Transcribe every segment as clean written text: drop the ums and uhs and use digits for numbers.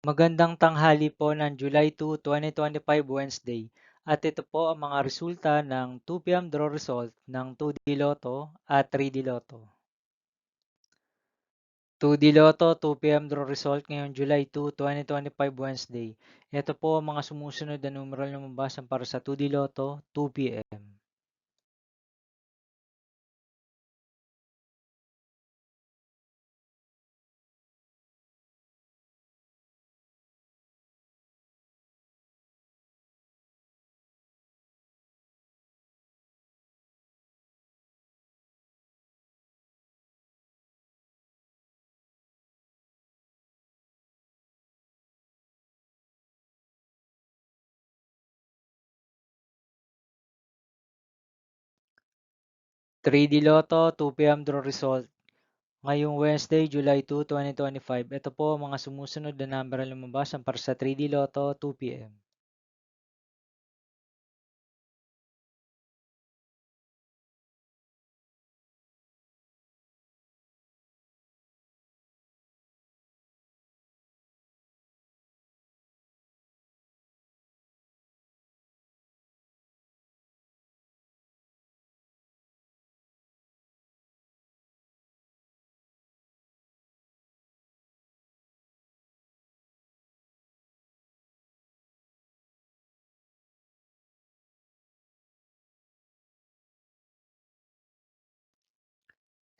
Magandang tanghali po ng July 2, 2025 Wednesday. At ito po ang mga resulta ng 2 p.m. draw result ng 2D Lotto at 3D Lotto. 2D Lotto 2 p.m. draw result ngayong July 2, 2025 Wednesday. Ito po ang mga sumusunod na numeral na lumabas para sa 2D Lotto 2 p.m. 3D Lotto 2 p.m. draw result ngayong Wednesday, July 2, 2025. Ito po ang mga sumusunod na number na lumabas para sa 3D Lotto 2 p.m.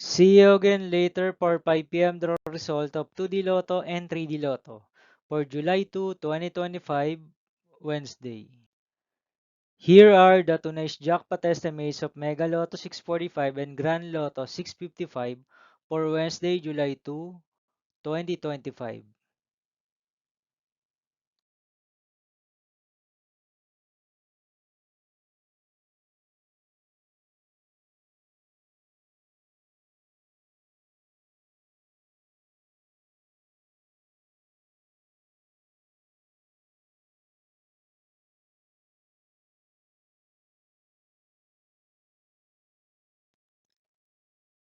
'See you again later for 5 p.m. draw result of 2D Lotto and 3D Lotto for July 2, 2025, Wednesday. Here are the tonight's jackpot estimates of Mega Lotto 645 and Grand Lotto 655 for Wednesday, July 2, 2025.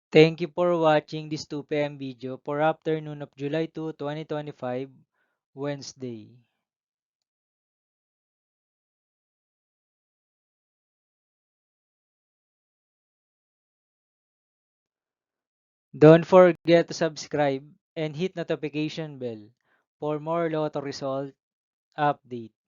Thank you for watching this 2 p.m. video for afternoon of July 2, 2025, Wednesday. Don't forget to subscribe and hit notification bell for more Lotto result update.